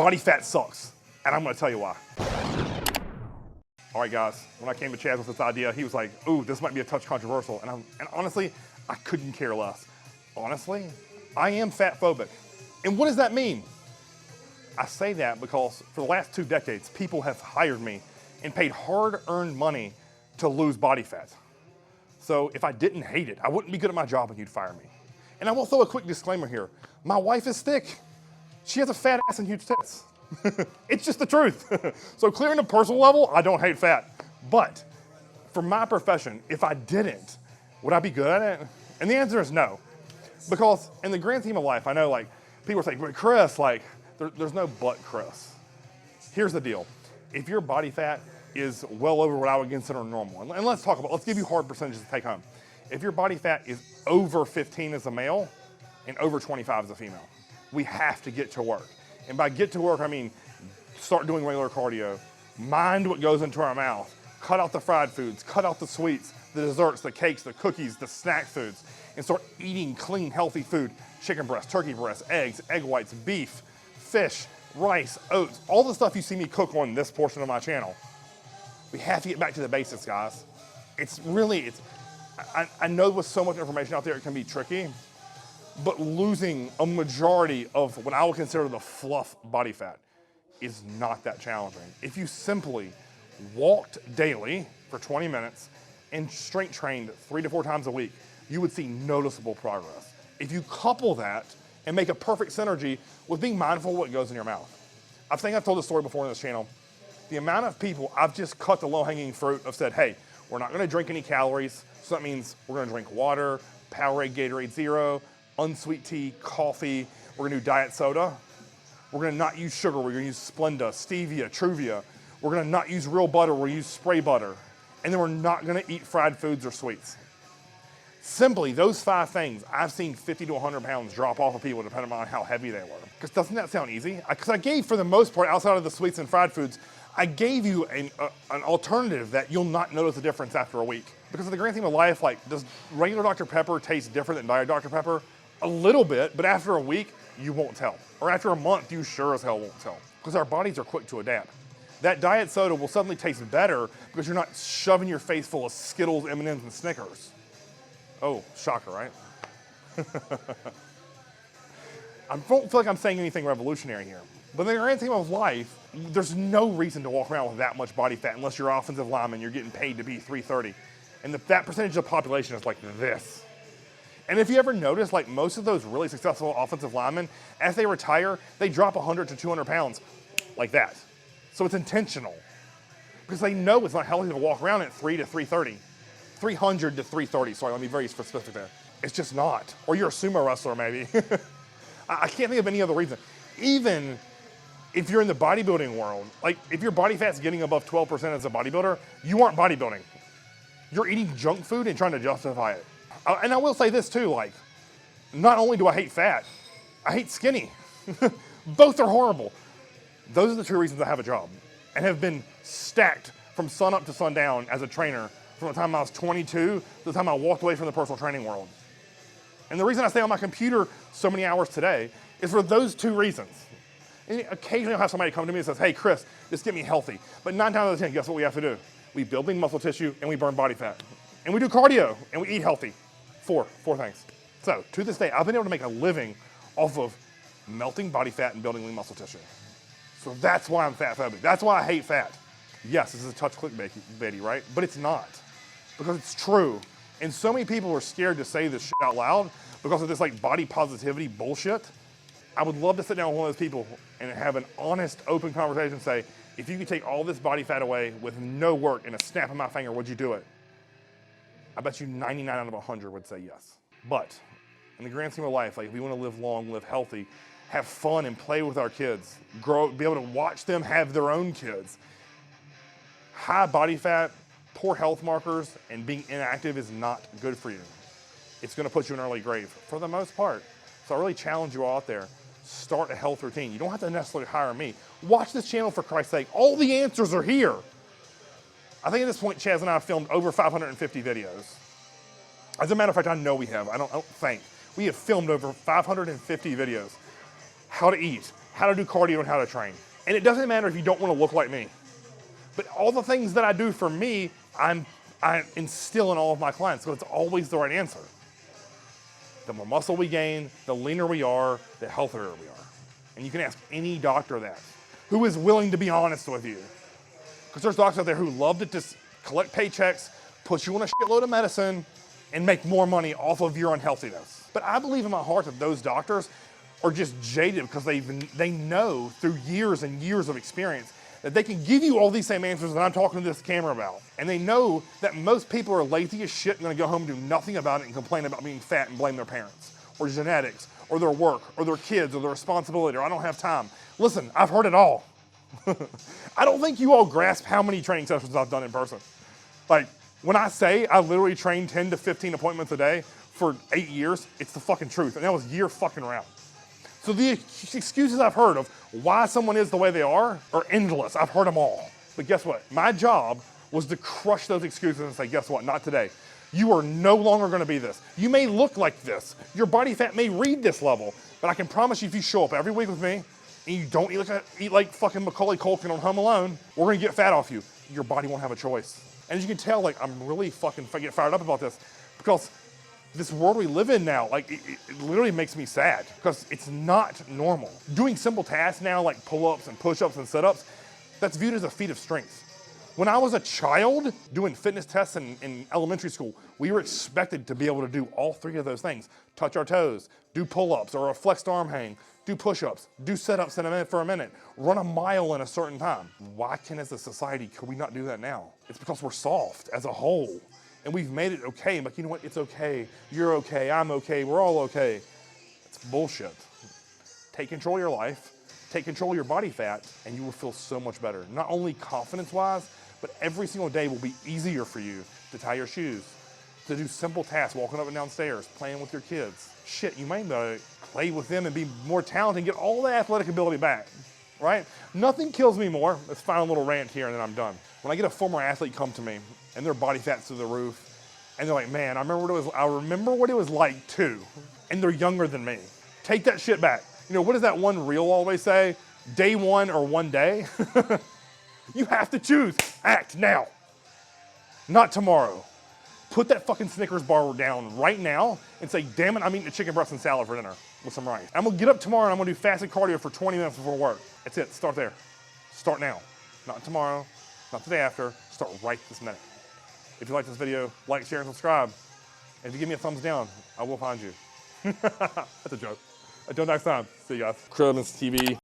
Body fat sucks, and I'm gonna tell you why. All right, guys, when I came to Chaz with this idea, he was like, ooh, this might be a touch controversial. And honestly, I couldn't care less. Honestly, I am fat phobic. And what does that mean? I say that because for the last 2 decades, people have hired me and paid hard-earned money to lose body fat. So if I didn't hate it, I wouldn't be good at my job and you'd fire me. And I will throw a quick disclaimer here. My wife is thick. She has a fat ass and huge tits. It's just the truth. So clear on a personal level, I don't hate fat. But for my profession, if I didn't, would I be good at it? And the answer is no. Because in the grand scheme of life, I know like people say, but Chris, like there's no but Chris. Here's the deal. If your body fat is well over what I would consider normal, and let's give you hard percentages to take home. If your body fat is over 15 as a male and over 25 as a female, we have to get to work. And by get to work, I mean start doing regular cardio, mind what goes into our mouth, cut out the fried foods, cut out the sweets, the desserts, the cakes, the cookies, the snack foods, and start eating clean, healthy food. Chicken breast, turkey breast, eggs, egg whites, beef, fish, rice, oats, all the stuff you see me cook on this portion of my channel. We have to get back to the basics, guys. I know with so much information out there, it can be tricky, but losing a majority of what I would consider the fluff body fat is not that challenging. If you simply walked daily for 20 minutes and strength trained 3 to 4 times a week, you would see noticeable progress. If you couple that and make a perfect synergy with being mindful of what goes in your mouth. I think I've told this story before on this channel. The amount of people I've just cut the low-hanging fruit of said, hey, we're not gonna drink any calories, so that means we're gonna drink water, Powerade, Gatorade Zero, unsweet tea, coffee, we're gonna do diet soda. We're gonna not use sugar, we're gonna use Splenda, stevia, Truvia. We're gonna not use real butter, we'll use spray butter. And then we're not gonna eat fried foods or sweets. Simply, those 5 things, I've seen 50 to 100 pounds drop off of people depending on how heavy they were. Because doesn't that sound easy? Because I gave, for the most part, outside of the sweets and fried foods, I gave you an alternative that you'll not notice the difference after a week. Because in the grand scheme of life, like, does regular Dr. Pepper taste different than Diet Dr. Pepper? A little bit, but after a week, you won't tell. Or after a month, you sure as hell won't tell. Because our bodies are quick to adapt. That diet soda will suddenly taste better because you're not shoving your face full of Skittles, M&Ms, and Snickers. Oh, shocker, right? I don't feel like I'm saying anything revolutionary here. But in the grand scheme of life, there's no reason to walk around with that much body fat unless you're offensive lineman, you're getting paid to be 330. And that percentage of the population is like this. And if you ever notice, like most of those really successful offensive linemen, as they retire, they drop 100 to 200 pounds like that. So it's intentional. Because they know it's not healthy to walk around at 300 to 330. Sorry, let me be very specific there. It's just not. Or you're a sumo wrestler, maybe. I can't think of any other reason. Even if you're in the bodybuilding world, like if your body fat's getting above 12% as a bodybuilder, you aren't bodybuilding. You're eating junk food and trying to justify it. And I will say this too, like, not only do I hate fat, I hate skinny. Both are horrible. Those are the 2 reasons I have a job and have been stacked from sun up to sundown as a trainer from the time I was 22 to the time I walked away from the personal training world. And the reason I stay on my computer so many hours today is for those 2 reasons. And occasionally I'll have somebody come to me and says, hey Chris, just get me healthy. But 9 times out of 10, guess what we have to do? We build lean muscle tissue and we burn body fat. And we do cardio and we eat healthy. 4 things. So to this day, I've been able to make a living off of melting body fat and building lean muscle tissue. So that's why I'm fat phobic. That's why I hate fat. Yes, this is a touch clickbaity, right? But it's not, because it's true. And so many people are scared to say this shit out loud because of this like body positivity bullshit. I would love to sit down with one of those people and have an honest, open conversation and say, if you could take all this body fat away with no work and a snap of my finger, would you do it? I bet you 99 out of 100 would say yes. But in the grand scheme of life, like if we want to live long, live healthy, have fun and play with our kids, grow, be able to watch them have their own kids, high body fat, poor health markers, and being inactive is not good for you. It's gonna put you in an early grave, for the most part. So I really challenge you all out there, start a health routine. You don't have to necessarily hire me. Watch this channel for Christ's sake. All the answers are here. I think at this point, Chaz and I have filmed over 550 videos. As a matter of fact, I know we have, I don't think. We have filmed over 550 videos. How to eat, how to do cardio and how to train. And it doesn't matter if you don't want to look like me. But all the things that I do for me, I instill in all of my clients, so it's always the right answer. The more muscle we gain, the leaner we are, the healthier we are. And you can ask any doctor that, who is willing to be honest with you. Because there's doctors out there who love to just collect paychecks, put you on a shitload of medicine, and make more money off of your unhealthiness. But I believe in my heart that those doctors are just jaded because they know through years and years of experience that they can give you all these same answers that I'm talking to this camera about. And they know that most people are lazy as shit and gonna go home and do nothing about it and complain about being fat and blame their parents, or genetics, or their work, or their kids, or their responsibility, or I don't have time. Listen, I've heard it all. I don't think you all grasp how many training sessions I've done in person. Like, when I say I literally trained 10 to 15 appointments a day for 8 years, it's the fucking truth, and that was year fucking round. So the excuses I've heard of why someone is the way they are endless. I've heard them all. But guess what? My job was to crush those excuses and say, guess what? Not today. You are no longer gonna be this. You may look like this. Your body fat may read this level, but I can promise you if you show up every week with me and you don't eat like fucking Macaulay Culkin on Home Alone, we're gonna get fat off you. Your body won't have a choice. And as you can tell, like, I'm really fucking get fired up about this because this world we live in now, like, it literally makes me sad because it's not normal. Doing simple tasks now, like pull-ups and push-ups and sit-ups, that's viewed as a feat of strength. When I was a child doing fitness tests in elementary school, we were expected to be able to do all three of those things. Touch our toes, do pull-ups or a flexed arm hang, do push-ups, do sit-ups for a minute, run a mile in a certain time. Why can, as a society, could we not do that now? It's because we're soft as a whole. And we've made it okay. I'm like, you know what? It's okay. You're okay. I'm okay. We're all okay. It's bullshit. Take control of your life. Take control of your body fat, and you will feel so much better. Not only confidence-wise, but every single day will be easier for you to tie your shoes, to do simple tasks, walking up and down stairs, playing with your kids. Shit, you may be able to play with them and be more talented and get all the athletic ability back, right? Nothing kills me more. Let's find a little rant here and then I'm done. When I get a former athlete come to me and their body fat's through the roof, and they're like, man, I remember what it was like too. And they're younger than me. Take that shit back. You know, what does that one reel always say? Day one or one day? You have to choose. Act now, not tomorrow. Put that fucking Snickers bar down right now and say, damn it, I'm eating a chicken breast and salad for dinner with some rice. I'm gonna get up tomorrow and I'm gonna do fasted cardio for 20 minutes before work. That's it, start there. Start now. Not tomorrow, not the day after, start right this minute. If you like this video, like, share, and subscribe. And if you give me a thumbs down, I will find you. That's a joke. Until next time, see you guys. Cribs TV.